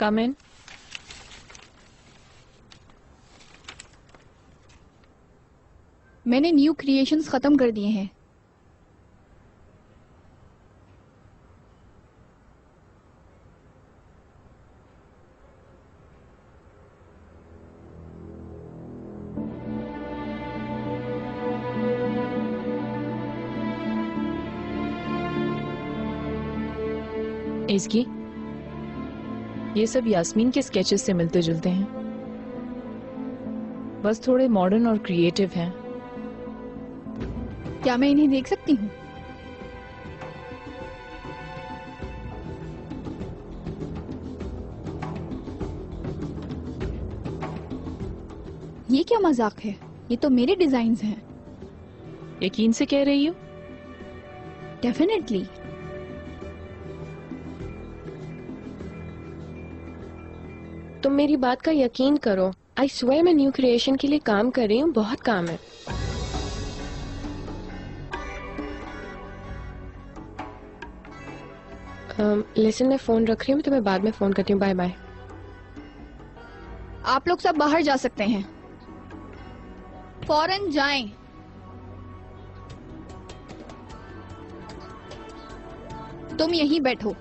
कम इन। मैंने new creations खत्म कर दिए हैं। इसकी ये सब यास्मीन के स्केचेस से मिलते जुलते हैं, बस थोड़े मॉडर्न और क्रिएटिव हैं। क्या मैं इन्हें देख सकती हूँ? ये क्या मजाक है? ये तो मेरे डिजाइन्स हैं। यकीन से कह रही हो? डेफिनेटली। तुम मेरी बात का यकीन करो, आई स्वेयर मैं न्यू क्रिएशन के लिए काम कर रही हूँ, बहुत काम है। लिसन, मैं फोन रख रही हूँ, तुम्हें बाद में फोन करती हूँ। Bye bye. आप लोग सब बाहर जा सकते हैं, फौरन जाएं। तुम यहीं बैठो।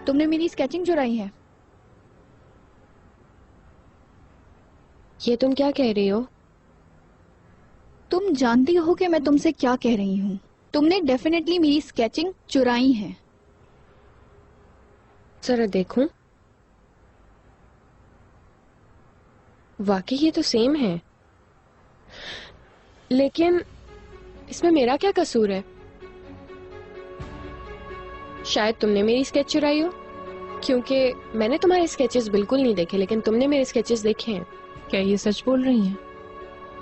तुमने मेरी स्केचिंग चुराई है। ये तुम क्या कह रही हो? तुम जानती हो कि मैं तुमसे क्या कह रही हूँ। तुमने डेफिनेटली मेरी स्केचिंग चुराई है। जरा देखूं। वाकई ये तो सेम है, लेकिन इसमें मेरा क्या कसूर है? शायद तुमने मेरी स्केच चुराई हो, क्योंकि मैंने तुम्हारे स्केचेस बिल्कुल नहीं देखे, लेकिन तुमने मेरे स्केचेस देखे हैं। क्या ये सच बोल रही हैं?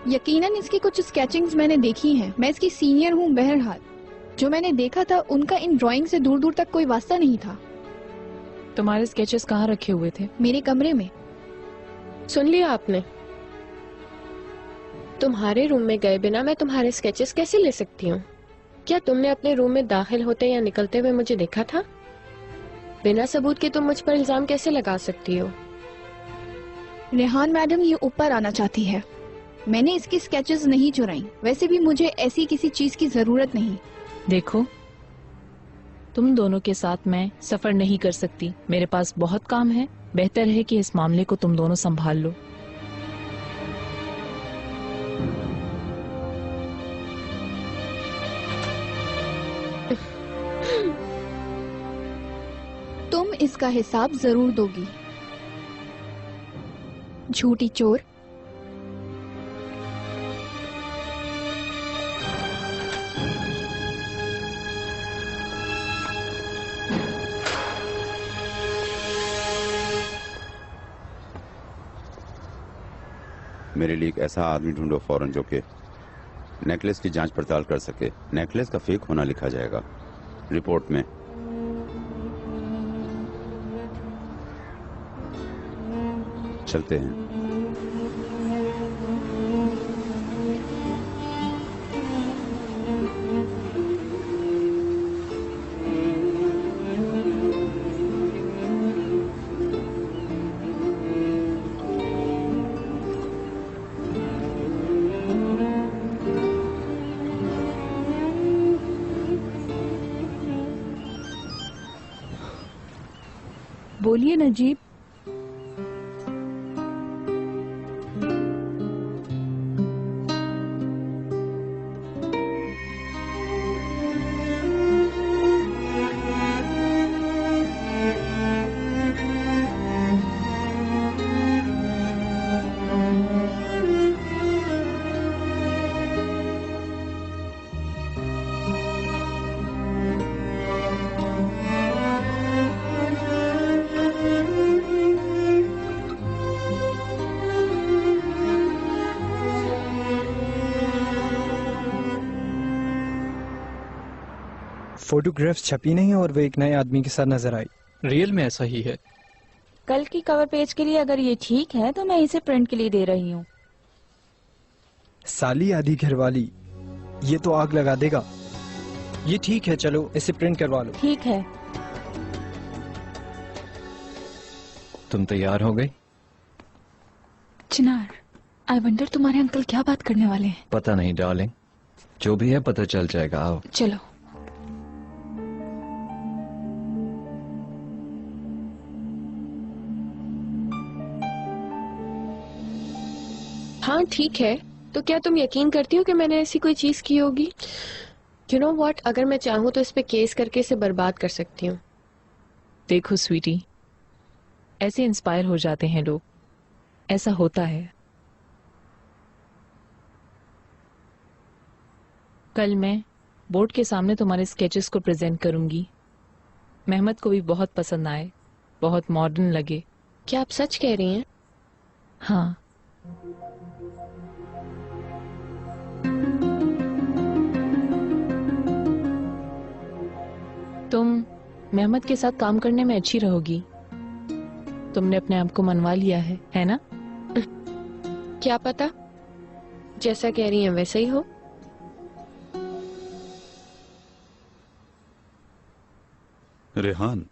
यकीनन इसकी कुछ स्केचिंग्स मैंने देखी हैं। मैं इसकी सीनियर हूँ। बहरहाल जो मैंने देखा था उनका इन ड्राइंग से दूर दूर तक कोई वास्ता नहीं था। तुम्हारे स्केचेस कहाँ रखे हुए थे? मेरे कमरे में। सुन लिया आपने? तुम्हारे रूम में गए बिना मैं तुम्हारे स्केचेस कैसे ले सकती हूँ? क्या तुमने अपने रूम में दाखिल होते या निकलते हुए मुझे देखा था? बिना सबूत के तुम मुझ पर इल्जाम कैसे लगा सकती हो? रेहान मैडम ये ऊपर आना चाहती है। मैंने इसकी स्केचेस नहीं चुराई। वैसे भी मुझे ऐसी किसी चीज की जरूरत नहीं। देखो, तुम दोनों के साथ मैं सफर नहीं कर सकती। मेरे पास बहुत काम है। बेहतर है कि इस मामले को तुम दोनों संभाल लो। तुम इसका हिसाब जरूर दोगी, झूठी चोर। मेरे लिए एक ऐसा आदमी ढूंढो फौरन जो कि नेकलेस की जांच पड़ताल कर सके। नेकलेस का फेक होना लिखा जाएगा रिपोर्ट में। चलते हैं। बोलिए नजीब। फोटोग्राफ्स छपी नहीं और वो एक नए आदमी के साथ नजर आई। रियल में ऐसा ही है। कल की कवर पेज के लिए अगर ये ठीक है तो मैं इसे प्रिंट के लिए दे रही हूँ। साली आधी घरवाली, ये तो आग लगा देगा। ये ठीक है, चलो इसे प्रिंट करवा लो। ठीक है। तुम तैयार हो गई? चिनार, आई वंडर तुम्हारे अंकल क्या बात करने वाले हैं। पता नहीं डार्लिंग, जो भी है पता चल जाएगा। आओ। चलो। हाँ ठीक है, तो क्या तुम यकीन करती हो कि मैंने ऐसी कोई चीज की होगी? यू नो व्हाट, अगर मैं चाहूँ तो इस पे केस करके इसे बर्बाद कर सकती हूँ। देखो स्वीटी, ऐसे इंस्पायर हो जाते हैं लोग, ऐसा होता है। कल मैं बोर्ड के सामने तुम्हारे स्केचेस को प्रेजेंट करूंगी। मेहमद को भी बहुत पसंद आए, बहुत मॉडर्न लगे। क्या आप सच कह रही हैं? हाँ। तुम मेहमद के साथ काम करने में अच्छी रहोगी। तुमने अपने आप को मनवा लिया है ना? क्या पता, जैसा कह रही हैं वैसा ही हो। रेहान,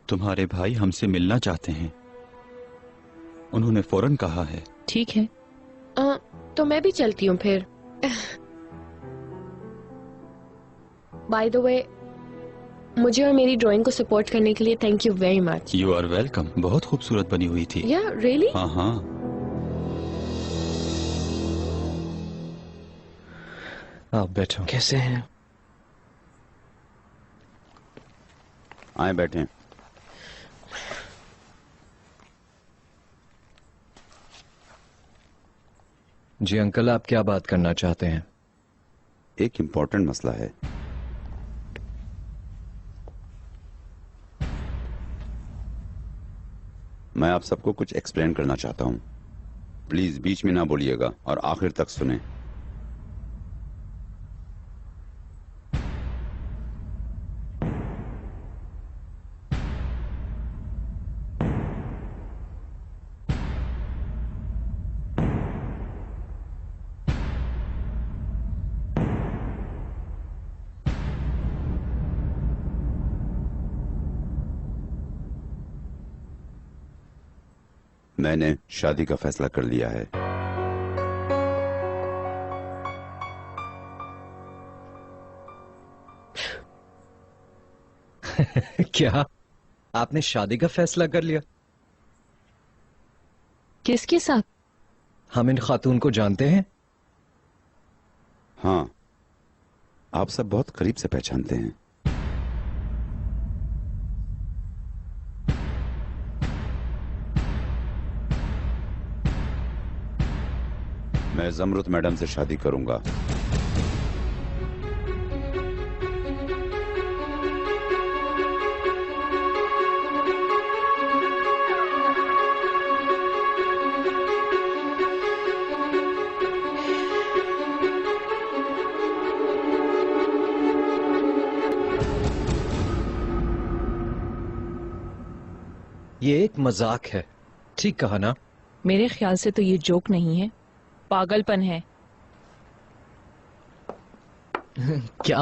तुम्हारे भाई हमसे मिलना चाहते हैं। उन्होंने फौरन कहा है। ठीक है। तो मैं भी चलती हूँ फिर। बाय द वे, मुझे और मेरी ड्राइंग को सपोर्ट करने के लिए thank you very much. You are welcome. बहुत खूबसूरत बनी हुई थी। या रियली? हाँ हाँ। आप बैठो। कैसे हैं? आए बैठे। जी अंकल, आप क्या बात करना चाहते हैं? एक इम्पोर्टेंट मसला है। मैं आप सबको कुछ एक्सप्लेन करना चाहता हूं। प्लीज बीच में ना बोलिएगा और आखिर तक सुने। मैंने शादी का फैसला कर लिया है। क्या आपने शादी का फैसला कर लिया? किसके साथ? हम इन खातून को जानते हैं? हाँ, आप सब बहुत करीब से पहचानते हैं। मैं जमरुत मैडम से शादी करूंगा। ये एक मजाक है, ठीक कहा ना? मेरे ख्याल से तो ये जोक नहीं है, पागलपन है। क्या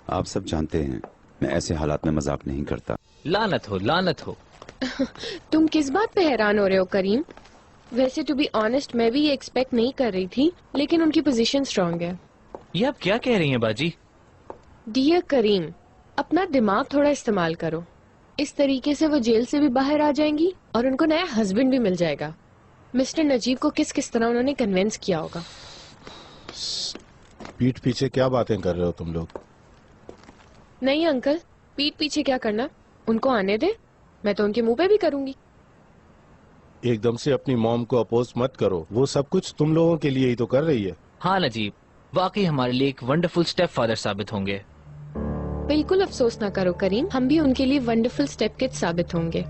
आप सब जानते हैं मैं ऐसे हालात में मजाक नहीं करता। लानत हो, लानत हो। तुम किस बात पे हैरान हो रहे हो करीम? वैसे टू बी ऑनेस्ट मैं भी ये एक्सपेक्ट नहीं कर रही थी, लेकिन उनकी पोजीशन स्ट्रांग है। ये आप क्या कह रही हैं बाजी? डियर करीम, अपना दिमाग थोड़ा इस्तेमाल करो। इस तरीके से वो जेल से भी बाहर आ जाएंगी और उनको नया हस्बैंड भी मिल जाएगा। मिस्टर नजीब को किस किस तरह उन्होंने कन्विंस किया होगा। पीठ पीछे क्या बातें कर रहे हो तुम लोग? नहीं अंकल, पीठ पीछे क्या करना, उनको आने दे, मैं तो उनके मुंह पे भी करूंगी। एकदम से अपनी मॉम को अपोज मत करो, वो सब कुछ तुम लोगों के लिए ही तो कर रही है। हाँ नजीब, वाकई हमारे लिए एक वंडरफुल स्टेप फादर साबित होंगे। बिल्कुल अफसोस ना करो करीम, हम भी उनके लिए वंडरफुल स्टेप किड्स साबित होंगे।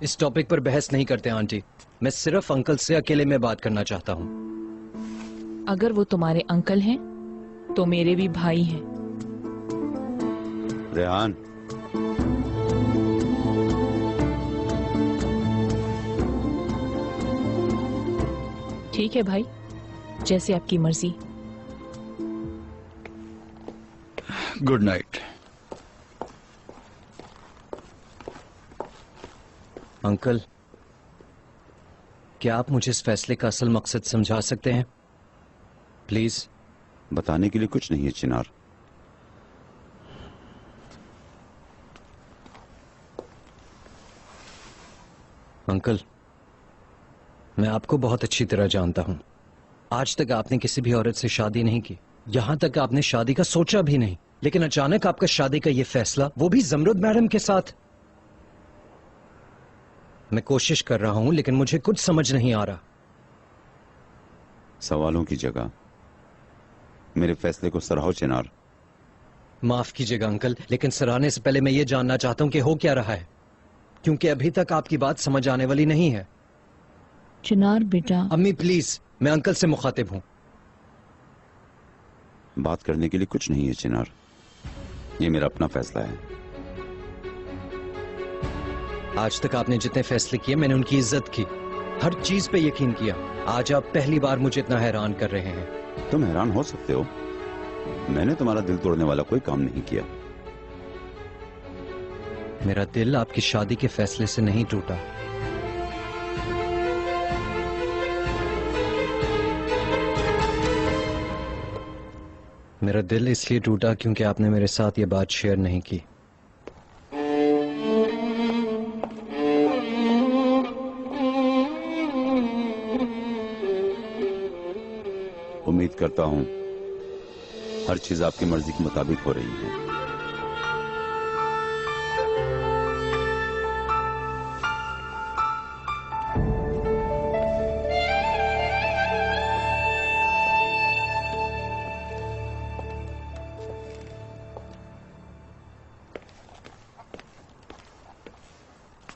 इस टॉपिक पर बहस नहीं करते आंटी, मैं सिर्फ अंकल से अकेले में बात करना चाहता हूँ। अगर वो तुम्हारे अंकल हैं, तो मेरे भी भाई हैं। रेहान, ठीक है भाई, जैसे आपकी मर्जी। Good night. अंकल, क्या आप मुझे इस फैसले का असल मकसद समझा सकते हैं प्लीज? बताने के लिए कुछ नहीं है चिनार। अंकल, मैं आपको बहुत अच्छी तरह जानता हूं। आज तक आपने किसी भी औरत से शादी नहीं की, यहां तक आपने शादी का सोचा भी नहीं, लेकिन अचानक आपका शादी का ये फैसला, वो भी जमरुद मैडम के साथ। मैं कोशिश कर रहा हूं लेकिन मुझे कुछ समझ नहीं आ रहा। सवालों की जगह मेरे फैसले को सराहो चिनार। माफ कीजिएगा अंकल, लेकिन सराहने से पहले मैं ये जानना चाहता हूं कि हो क्या रहा है, क्योंकि अभी तक आपकी बात समझ आने वाली नहीं है। चिनार बेटा। अम्मी प्लीज, मैं अंकल से मुखातिब हूं। बात करने के लिए कुछ नहीं है चिनार, ये मेरा अपना फैसला है। आज तक आपने जितने फैसले किए मैंने उनकी इज्जत की, हर चीज पे यकीन किया। आज आप पहली बार मुझे इतना हैरान कर रहे हैं। तुम हैरान हो सकते हो, मैंने तुम्हारा दिल तोड़ने वाला कोई काम नहीं किया। मेरा दिल आपकी शादी के फैसले से नहीं टूटा। मेरा दिल इसलिए टूटा क्योंकि आपने मेरे साथ ये बात शेयर नहीं की। उम्मीद करता हूं हर चीज आपकी मर्जी के मुताबिक हो रही है।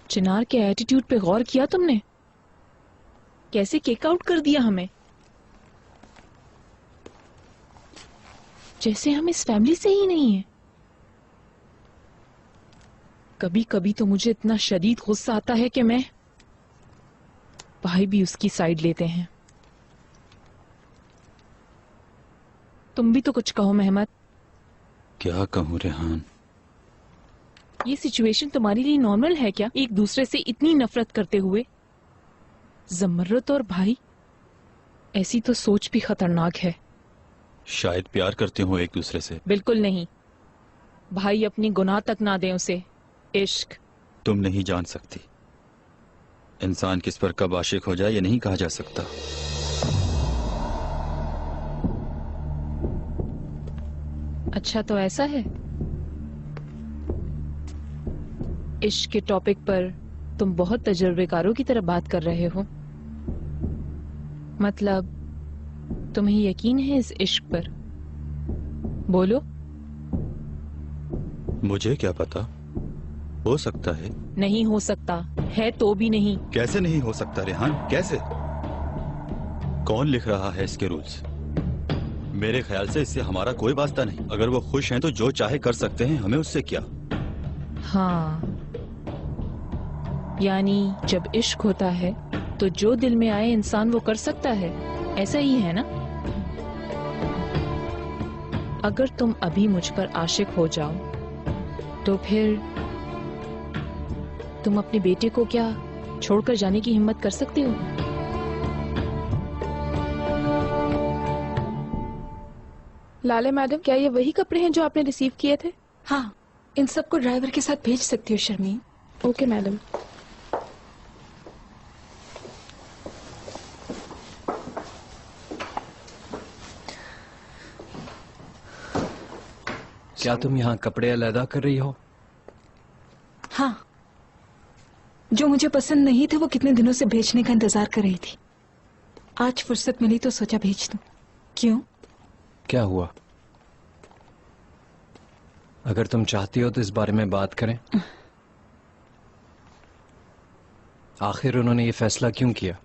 चिनार के एटीट्यूड पे गौर किया तुमने? कैसे किक आउट कर दिया हमें, जैसे हम इस फैमिली से ही नहीं है। कभी कभी तो मुझे इतना शदीद गुस्सा आता है कि मैं, भाई भी उसकी साइड लेते हैं। तुम भी तो कुछ कहो मेहमद। क्या कहूँ रेहान? ये सिचुएशन तुम्हारे लिए नॉर्मल है क्या, एक दूसरे से इतनी नफरत करते हुए? जमरुद और भाई, ऐसी तो सोच भी खतरनाक है। शायद प्यार करते हो एक दूसरे से। बिल्कुल नहीं, भाई अपनी गुनाह तक ना दें उसे। इश्क तुम नहीं जान सकती, इंसान किस पर कब आशिक हो जाए ये नहीं कहा जा सकता। अच्छा तो ऐसा है? इश्क के टॉपिक पर तुम बहुत तजुर्बेकारों की तरह बात कर रहे हो। मतलब तुम्हें यकीन है इस इश्क पर? बोलो। मुझे क्या पता, हो सकता है। नहीं हो सकता है तो भी नहीं। कैसे नहीं हो सकता रेहान, कैसे? कौन लिख रहा है इसके रूल्स? मेरे ख्याल से इससे हमारा कोई वास्ता नहीं। अगर वो खुश हैं तो जो चाहे कर सकते हैं, हमें उससे क्या। हाँ, यानी जब इश्क होता है तो जो दिल में आए इंसान वो कर सकता है, ऐसा ही है ना? अगर तुम अभी मुझ पर आशिक हो जाओ तो फिर तुम अपने बेटे को क्या छोड़कर जाने की हिम्मत कर सकते हो? लाले मैडम, क्या ये वही कपड़े हैं जो आपने रिसीव किए थे? हाँ, इन सबको ड्राइवर के साथ भेज सकती हो शर्मीन। Okay madam. क्या तुम यहाँ कपड़े अलग कर रही हो? हाँ, जो मुझे पसंद नहीं थे वो कितने दिनों से भेजने का इंतजार कर रही थी। आज फुर्सत मिली तो सोचा भेज दूं। क्यों? क्या हुआ? अगर तुम चाहती हो तो इस बारे में बात करें। आखिर उन्होंने ये फैसला क्यों किया?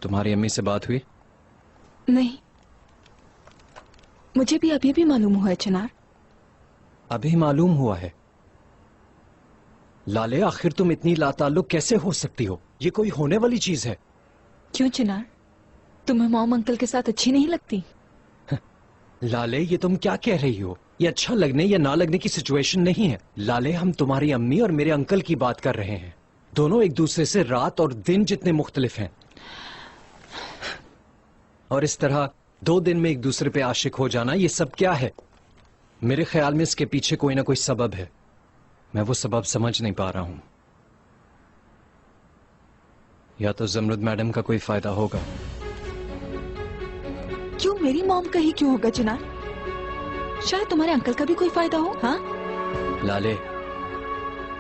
तुम्हारी अम्मी से बात हुई? नहीं, मुझे भी अभी मालूम हुआ है चिनार। अभी मालूम हुआ है? लाले, आखिर तुम इतनी लाताल्लुक कैसे हो सकती हो? ये कोई होने वाली चीज है? क्यों चिनार, तुम्हें मॉम अंकल के साथ अच्छी नहीं लगती? लाले, ये तुम क्या कह रही हो? ये अच्छा लगने या ना लगने की सिचुएशन नहीं है। लाले, हम तुम्हारी अम्मी और मेरे अंकल की बात कर रहे हैं। दोनों एक दूसरे से रात और दिन जितने मुख्तलिफ हैं, और इस तरह 2 दिन में एक दूसरे पे आशिक हो जाना, ये सब क्या है? मेरे ख्याल में इसके पीछे कोई ना कोई सबब है। मैं वो सबब समझ नहीं पा रहा हूं। या तो जमरुद मैडम का कोई फायदा होगा। क्यों, मेरी मॉम का ही क्यों होगा चिनार? शायद तुम्हारे अंकल का भी कोई फायदा हो। हाँ लाले,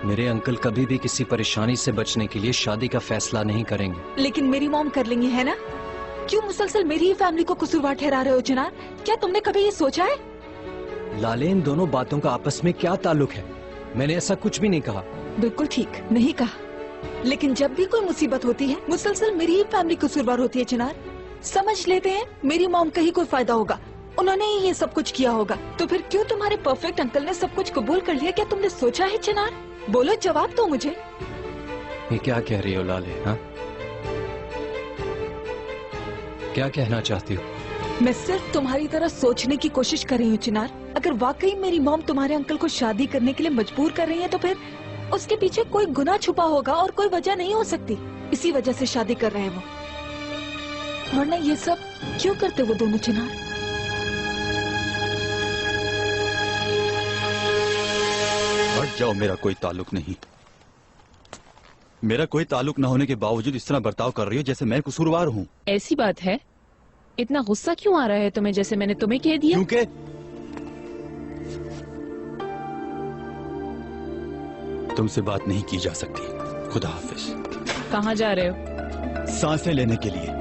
मेरे अंकल कभी भी किसी परेशानी से बचने के लिए शादी का फैसला नहीं करेंगे। लेकिन मेरी मॉम कर लेंगी, है ना? क्यों मुसलसल मेरी ही फैमिली को कसूरवार ठहरा रहे हो चिनार? क्या तुमने कभी ये सोचा है? लाले, इन दोनों बातों का आपस में क्या ताल्लुक है? मैंने ऐसा कुछ भी नहीं कहा। बिल्कुल ठीक नहीं कहा, लेकिन जब भी कोई मुसीबत होती है मुसलसल मेरी ही फैमिली कसूरवार होती है चिनार। समझ लेते हैं मेरी मॉम का ही कोई फायदा होगा, उन्होंने ही ये सब कुछ किया होगा। तो फिर क्यों तुम्हारे परफेक्ट अंकल ने सब कुछ कबूल कर लिया? क्या तुमने सोचा है चिनार? बोलो, जवाब दो मुझे। ये क्या कह रही हो लाले? हाँ, क्या कहना चाहती हो? मैं सिर्फ तुम्हारी तरह सोचने की कोशिश कर रही हूँ चिनार। अगर वाकई मेरी मॉम तुम्हारे अंकल को शादी करने के लिए मजबूर कर रही है तो फिर उसके पीछे कोई गुनाह छुपा होगा और कोई वजह नहीं हो सकती। इसी वजह से शादी कर रहे हैं वो, वरना ये सब क्यों करते वो दोनों चिनार? हट जाओ, मेरा कोई ताल्लुक नहीं। मेरा कोई ताल्लुक न होने के बावजूद इस तरह बर्ताव कर रही हो जैसे मैं कसूरवार हूँ। ऐसी बात है? इतना गुस्सा क्यों आ रहा है तुम्हें, जैसे मैंने तुम्हें कह दिया? क्योंकि तुमसे बात नहीं की जा सकती। खुदा हाफिज। कहाँ जा रहे हो? सांसें लेने के लिए।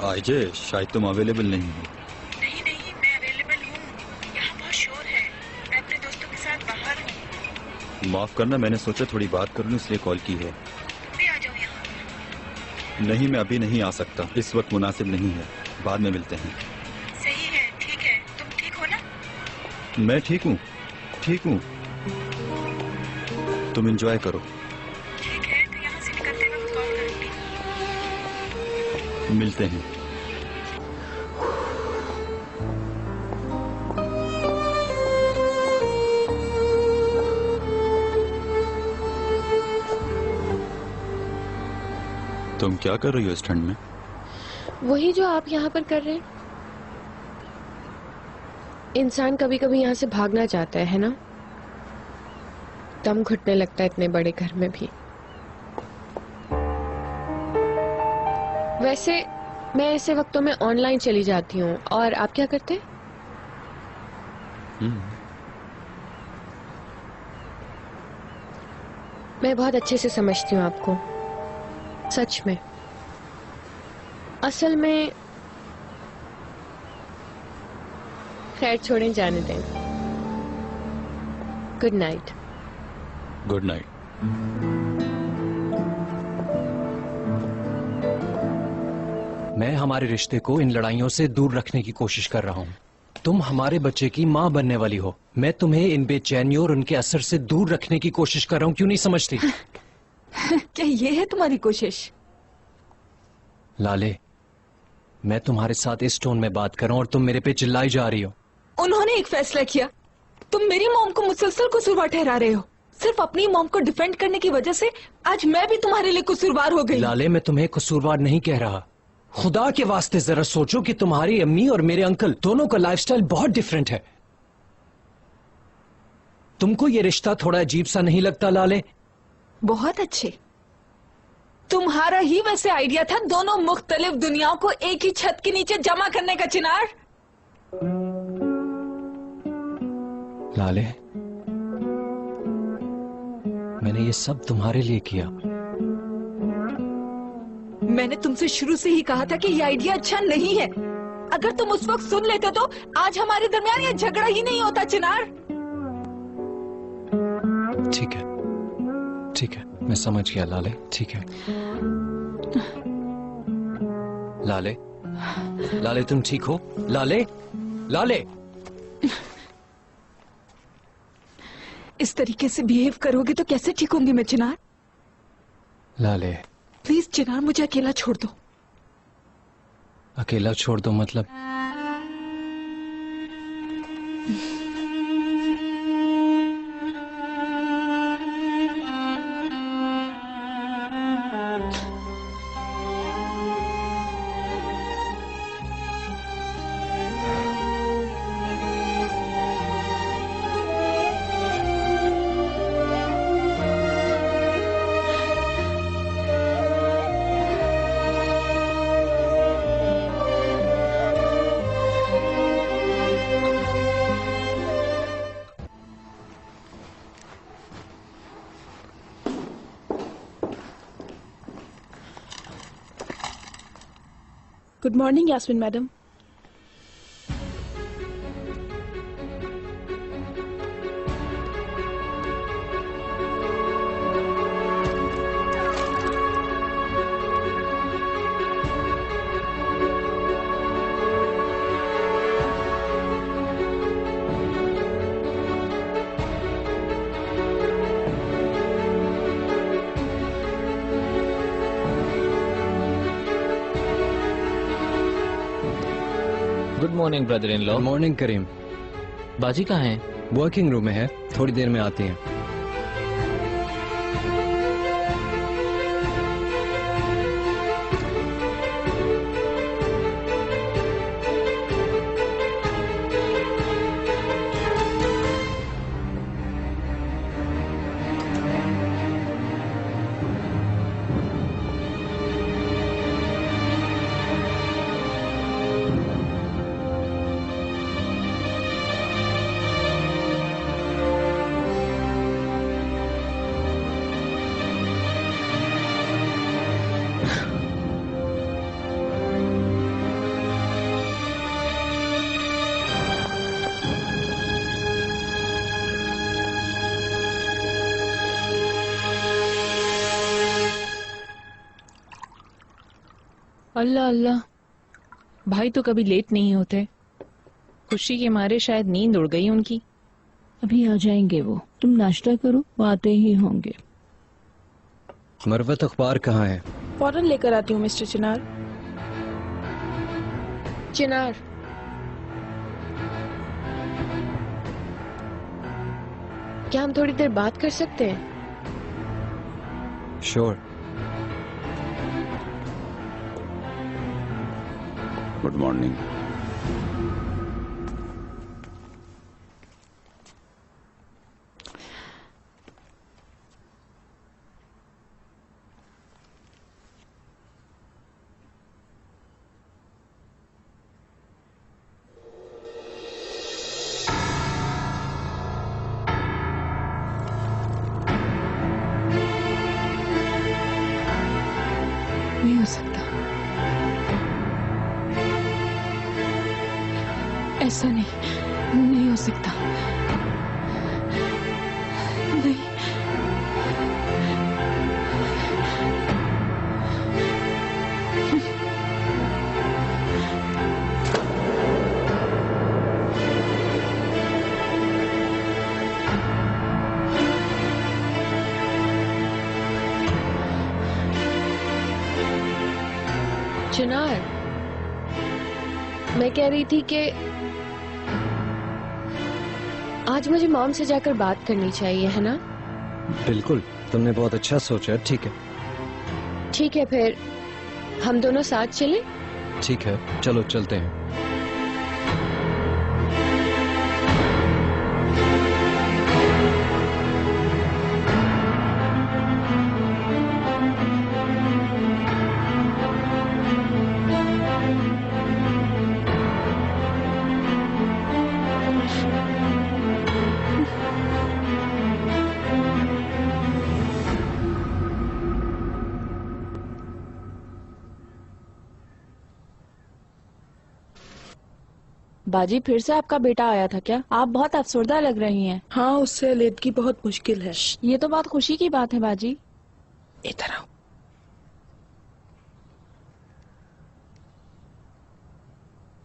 आइजे, शायद तुम अवेलेबल नहीं हो। नहीं नहीं, मैं अवेलेबल हूँ। यहाँ बहुत शोर है, मैं अपने दोस्तों के साथ बाहर हूँ। माफ करना, मैंने सोचा थोड़ी बात कर लूं इसलिए कॉल की है। भी आ जाओ यहाँ। नहीं, मैं अभी नहीं आ सकता, इस वक्त मुनासिब नहीं है। बाद में मिलते हैं। सही है, ठीक है। तुम ठीक हो ना? मैं ठीक हूँ, ठीक हूँ। तुम एंजॉय करो। ठीक है, तो यहाँ से निकलते वक्त कॉल करूँगी। मिलते हैं। तुम क्या कर रही हो इस ठंड में? वही जो आप यहाँ पर कर रहे हैं। इंसान कभी कभी यहाँ से भागना चाहता है ना? दम घुटने लगता है इतने बड़े घर में भी। वैसे मैं ऐसे वक्तों में ऑनलाइन चली जाती हूँ। और आप क्या करते हैं? मैं बहुत अच्छे से समझती हूँ आपको, सच में। असल में खैर छोड़ें, जाने दें। Good night. Good night. मैं हमारे रिश्ते को इन लड़ाइयों से दूर रखने की कोशिश कर रहा हूँ। तुम हमारे बच्चे की माँ बनने वाली हो। मैं तुम्हें इन बेचैनियों और उनके असर से दूर रखने की कोशिश कर रहा हूँ। क्यों नहीं समझती? क्या ये है तुम्हारी कोशिश? लाले, मैं तुम्हारे साथ इस टोन में बात कर रहा हूँ और तुम मेरे पे चिल्लाई जा रही हो। उन्होंने एक फैसला किया, तुम मेरी मॉम को मुसलसल कसूरवार ठहरा रहे हो। सिर्फ अपनी मॉम को डिफेंड करने की वजह से आज मैं भी तुम्हारे लिए कसूरवार हो गई। लाले, मैं तुम्हें कसूरवार नहीं कह रहा। खुदा के वास्ते जरा सोचो कि तुम्हारी अम्मी और मेरे अंकल दोनों का लाइफस्टाइल बहुत डिफरेंट है। तुमको ये रिश्ता थोड़ा अजीब सा नहीं लगता लाले? बहुत अच्छे। तुम्हारा ही वैसे आइडिया था दोनों मुख्तलिफ दुनियाओं को एक ही छत के नीचे जमा करने का चिनार। लाले, मैंने ये सब तुम्हारे लिए किया। मैंने तुमसे शुरू से ही कहा था कि ये आइडिया अच्छा नहीं है। अगर तुम उस वक्त सुन लेते तो आज हमारे दरमियान ये झगड़ा ही नहीं होता चिनार। ठीक है, ठीक है, मैं समझ गया लाले, ठीक है। लाले, लाले तुम ठीक हो? लाले, लाले। इस तरीके से बिहेव करोगे तो कैसे ठीक होंगी मैं चिनार? लाले, प्लीज चिनार, मुझे अकेला छोड़ दो। अकेला छोड़ दो मतलब? Good morning Yasmin madam. Good morning brother in law. Morning Karim. बाजी कहाँ है? वर्किंग रूम में है, थोड़ी देर में आती हैं। अल्लाह अल्लाह, भाई तो कभी लेट नहीं होते। खुशी के मारे शायद नींद उड़ गई उनकी। अभी आ जाएंगे वो, तुम नाश्ता करो, वो आते ही होंगे। मरवत अखबार कहाँ है? फौरन लेकर आती हूँ मिस्टर चिनार। चिनार, क्या हम थोड़ी देर बात कर सकते हैं? श्योर। Good morning. नहीं हो सकता, ऐसा नहीं हो सकता। नहीं, चिनार, मैं कह रही थी कि आज मुझे मॉम से जाकर बात करनी चाहिए, है ना? बिल्कुल, तुमने बहुत अच्छा सोचा। ठीक है, ठीक है, फिर हम दोनों साथ चलें? ठीक है, चलो चलते हैं। बाजी फिर से आपका बेटा आया था क्या? आप बहुत अफसरदा लग रही हैं। हाँ, उससे अलीदगी बहुत मुश्किल है। ये तो बहुत खुशी की बात है बाजी। इधर आओ।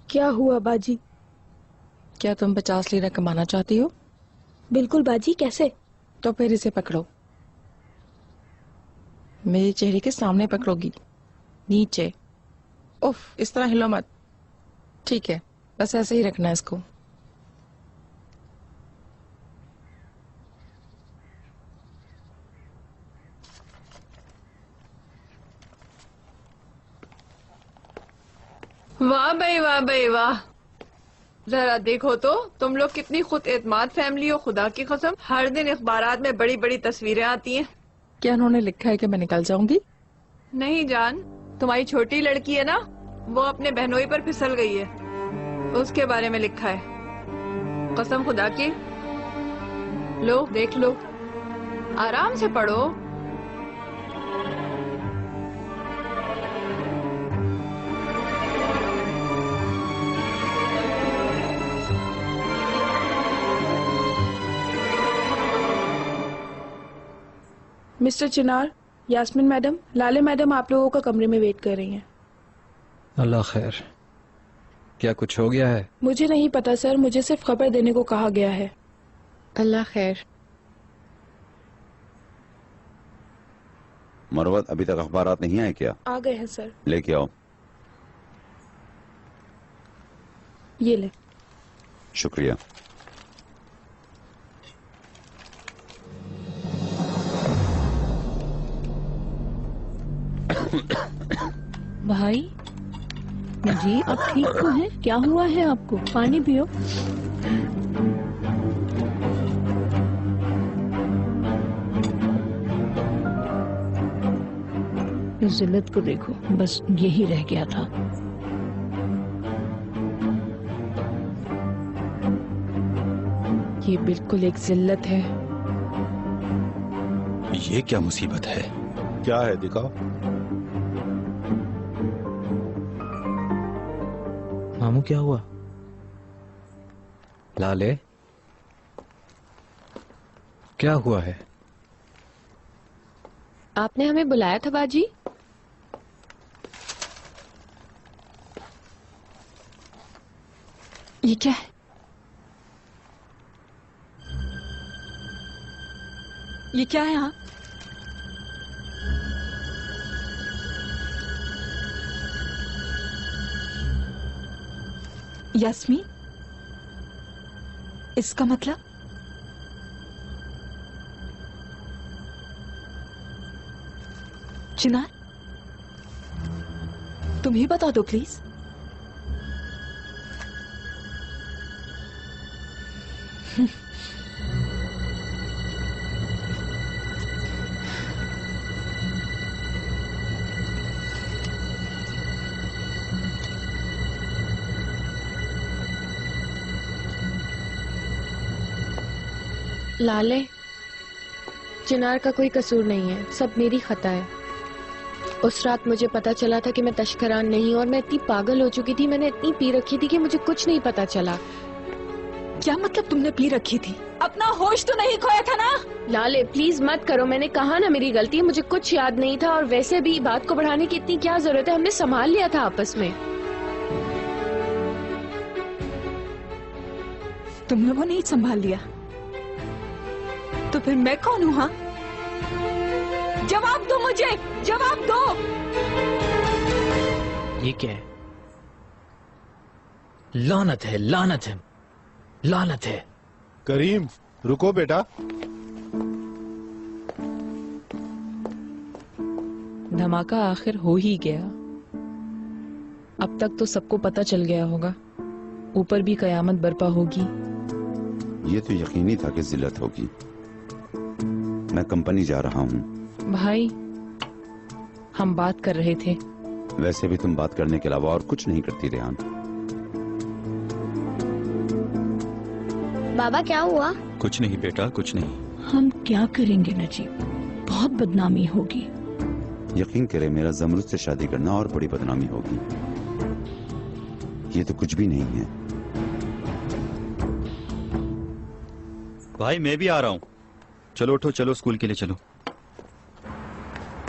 क्या हुआ बाजी? क्या तुम 50 लीरा कमाना चाहती हो? बिल्कुल बाजी। कैसे? तो फिर इसे पकड़ो। मेरे चेहरे के सामने पकड़ोगी, नीचे। उफ, इस तरह हिलो मत। ठीक है, बस ऐसे ही रखना है इसको। वाह भाई वाह भाई वाह। जरा देखो तो तुम लोग कितनी खुद एतमाद फैमिली हो। खुदा की कसम, हर दिन अखबारात में बड़ी बड़ी तस्वीरें आती हैं। क्या उन्होंने लिखा है कि मैं निकल जाऊंगी? नहीं जान, तुम्हारी छोटी लड़की है ना, वो अपने बहनोई पर फिसल गई है, उसके बारे में लिखा है। कसम खुदा की। लो देख लो, आराम से पढ़ो। मिस्टर चिनार, यास्मीन मैडम, लाले मैडम आप लोगों का कमरे में वेट कर रही हैं। अल्लाह खैर। क्या कुछ हो गया है? मुझे नहीं पता सर, मुझे सिर्फ खबर देने को कहा गया है। अल्लाह खैर। मरवत, अभी तक अखबारात नहीं आए क्या? आ गए हैं सर। लेके आओ। ये ले। शुक्रिया। भाई जी, आप ठीक तो हैं? क्या हुआ है आपको? पानी पियो। इस जिल्लत को देखो, बस यही रह गया था। ये बिल्कुल एक जिल्लत है। ये क्या मुसीबत है? क्या है, दिखाओ। मामू क्या हुआ? लाले, क्या हुआ है? आपने हमें बुलाया था बाजी? ये क्या है? ये क्या है? हाँ, यास्मीन, इसका मतलब? चिनार, तुम ही बता दो प्लीज। लाले, चिनार का कोई कसूर नहीं है, सब मेरी खता है। उस रात मुझे पता चला था कि मैं तशखरान नहीं, और मैं इतनी पागल हो चुकी थी, मैंने इतनी पी रखी थी कि मुझे कुछ नहीं पता चला। क्या मतलब तुमने पी रखी थी? अपना होश तो नहीं खोया था ना? लाले प्लीज मत करो, मैंने कहा ना मेरी गलती है, मुझे कुछ याद नहीं था, और वैसे भी बात को बढ़ाने की इतनी क्या जरूरत है, हमने संभाल लिया था आपस में। तुम लोगों ने ही संभाल लिया, तो फिर मैं कौन हूँ? हाँ, जवाब दो मुझे, जवाब दो। ये क्या है? लानत है, लानत है, लानत है। करीम, रुको बेटा। धमाका आखिर हो ही गया। अब तक तो सबको पता चल गया होगा, ऊपर भी कयामत बर्पा होगी। ये तो यकीनी था कि जिल्लत होगी। मैं कंपनी जा रहा हूँ। भाई, हम बात कर रहे थे। वैसे भी तुम बात करने के अलावा और कुछ नहीं करती रेहान। बाबा क्या हुआ? कुछ नहीं बेटा, कुछ नहीं। हम क्या करेंगे नजीब, बहुत बदनामी होगी। यकीन करे, मेरा जमरुद से शादी करना और बड़ी बदनामी होगी। ये तो कुछ भी नहीं है। भाई मैं भी आ रहा हूँ। चलो उठो, चलो स्कूल के लिए चलो।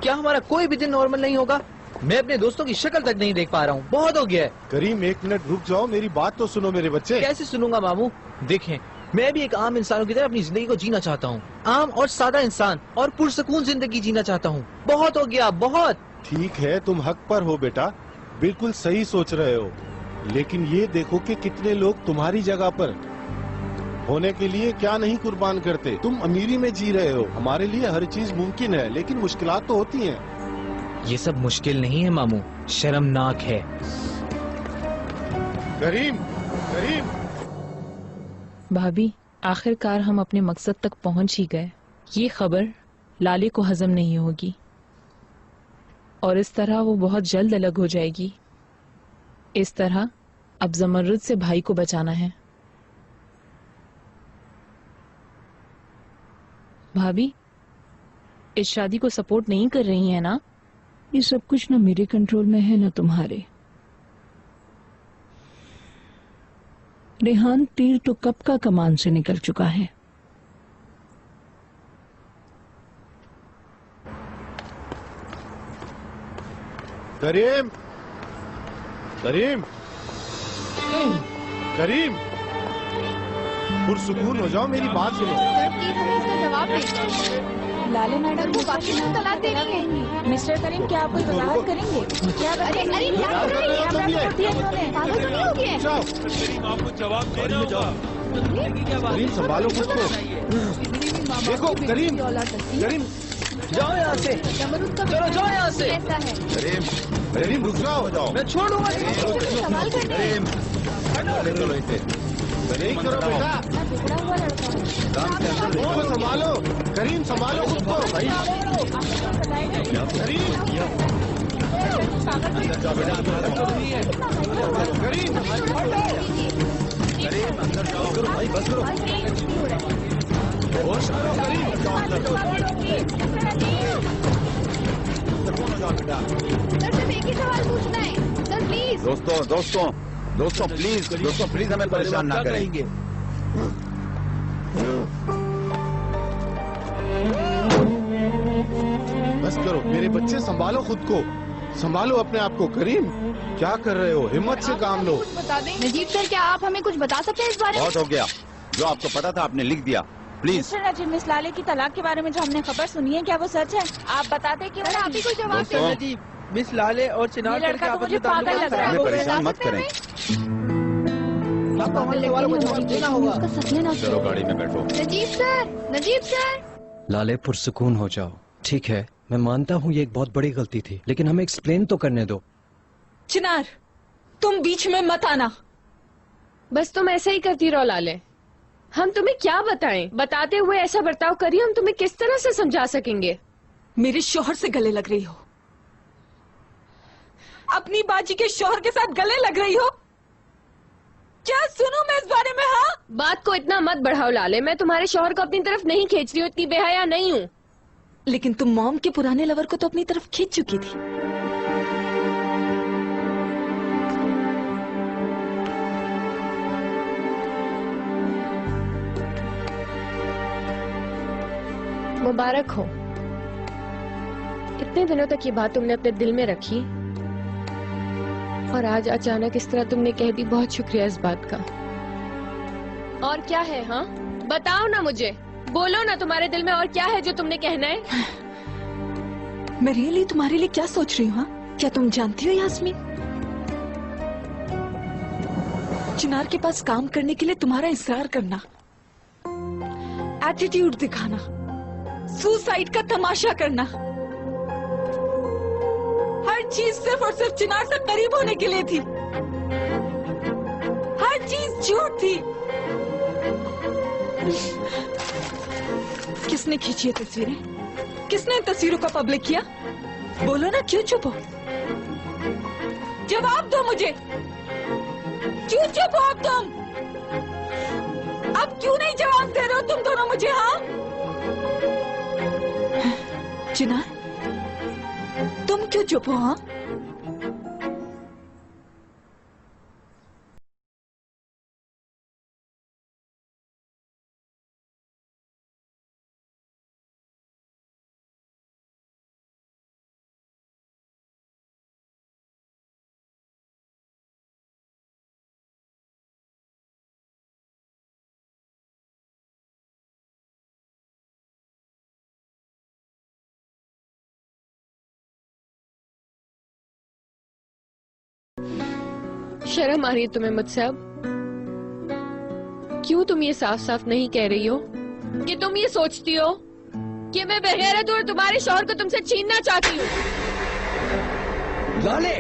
क्या हमारा कोई भी दिन नॉर्मल नहीं होगा? मैं अपने दोस्तों की शक्ल तक नहीं देख पा रहा हूँ, बहुत हो गया है। करीम 1 मिनट रुक जाओ, मेरी बात तो सुनो मेरे बच्चे। कैसे सुनूंगा मामू? देखें, मैं भी एक आम इंसानों की तरह अपनी जिंदगी को जीना चाहता हूँ। आम और सादा इंसान और पुरसकून जिंदगी जीना चाहता हूँ। बहुत हो गया, बहुत। ठीक है, तुम हक पर हो बेटा, बिल्कुल सही सोच रहे हो, लेकिन ये देखो कि कितने लोग तुम्हारी जगह पर होने के लिए क्या नहीं कुर्बान करते। तुम अमीरी में जी रहे हो, हमारे लिए हर चीज मुमकिन है, लेकिन मुश्किलात तो होती हैं। ये सब मुश्किल नहीं है मामू, शर्मनाक है। करीम, करीम। भाभी, आखिरकार हम अपने मकसद तक पहुंच ही गए। ये खबर लाले को हजम नहीं होगी और इस तरह वो बहुत जल्द अलग हो जाएगी। इस तरह अब जमरुद से भाई को बचाना है। भाभी, इस शादी को सपोर्ट नहीं कर रही है ना? ये सब कुछ ना मेरे कंट्रोल में है ना तुम्हारे। रेहान तीर तो कब का कमान से निकल चुका है। करीम, करीम, करीम, पुरसुकून हो जाओ, मेरी बात सुनो। लाले मैडम को बाकी तलाक दे रही है। मिस्टर करीम, क्या आप कोई वजाहत करेंगे? क्या अरे अरे क्या कर रही है? क्या रिपोर्ट दिया इन्होंने? पागल तो नहीं हो गए? आपको जवाब देना होगा। करीम संभालो खुद को। देखो करीम, करीम जाओ यहाँ से, चलो जाओ यहाँ से। करीम, करीम रुक जाओ, मैं छोड़ूंगा। सवाल करने करीम नहीं करो बेटा, खुद संभालो। करीम संभालो खुद को। करीम, करीम अंदर जाओ। भाई बस करो, होश करो करीम। सर सिर्फ एक ही सवाल पूछना है सर, प्लीज। दोस्तों प्लीज हमें परेशान ना करेंगे। बस करो मेरे बच्चे, संभालो खुद को, संभालो अपने आप को। करीम क्या कर रहे हो? हिम्मत से काम लो। कुछ बता दें। नजीब सर, क्या आप हमें कुछ बता सकते हैं इस बारे में? बहुत हो गया, जो आपको पता था आपने लिख दिया। प्लीज। मिस्टर नजीब, मिस लाले की तलाक के बारे में जो हमने खबर सुनी है, क्या वो सच है? आप बताते कि आप ही कोई जवाब दोस्तों, नजीब, मिस लाले और चिनार ये लड़का तो मुझे पागल लग रहा है। हमें परेशान मत करें। उसका सत्यानाश चलो गाड़ी में बैठो। Najeeb sir, Najeeb sir. लाले पुरसुकून हो जाओ। ठीक है, मैं मानता हूँ ये एक बहुत बड़ी गलती थी, लेकिन हमें एक्सप्लेन तो करने दो। चिनार, तुम बीच में मत आना। बस तुम ऐसे ही करती रहो लाले। हम तुम्हें क्या बताएं? बताते हुए ऐसा बर्ताव करिए, हम तुम्हें किस तरह से समझा सकेंगे? मेरे शोहर से गले लग रही हो, अपनी बाजी के शोहर के साथ गले लग रही हो। क्या सुनूं मैं इस बारे में? हाँ, बात को इतना मत बढ़ाओ लाले, मैं तुम्हारे शोहर को अपनी तरफ नहीं खींच रही हूँ, इतनी बेहया नहीं हूँ। लेकिन तुम मॉम के पुराने लवर को तो अपनी तरफ खींच चुकी थी। मुबारक हो, इतने दिनों तक ये बात तुमने अपने दिल में रखी और आज अचानक इस तरह तुमने कह दी। बहुत शुक्रिया इस बात का। और क्या है? हाँ बताओ ना मुझे, बोलो ना, तुम्हारे दिल में और क्या है जो तुमने कहना है? मैं रियली तुम्हारे लिए क्या सोच रही हूँ? हाँ? क्या तुम जानती हो यास्मीन, चिनार के पास काम करने के लिए तुम्हारा इसरार करना, एटीट्यूड दिखाना, सुसाइड का तमाशा करना, हर चीज सिर्फ और सिर्फ चिनार से करीब होने के लिए थी। हर चीज झूठ थी। किसने खींची ये तस्वीरें? किसने इन तस्वीरों को पब्लिक किया? बोलो ना, क्यों चुप हो? जवाब दो मुझे, क्यों चुप हो अब तुम? अब क्यों नहीं जवाब दे रहे हो तुम दोनों मुझे? हाँ चिनार, तुम क्यों चुप हो? हाँ शर्म आ रही है तुम्हें मुझसे अब? क्यों तुम ये साफ साफ नहीं कह रही हो कि तुम ये सोचती हो कि मैं बेगैरत हूँ और तुम्हारे शौहर को तुमसे छीनना चाहती हूँ? लाले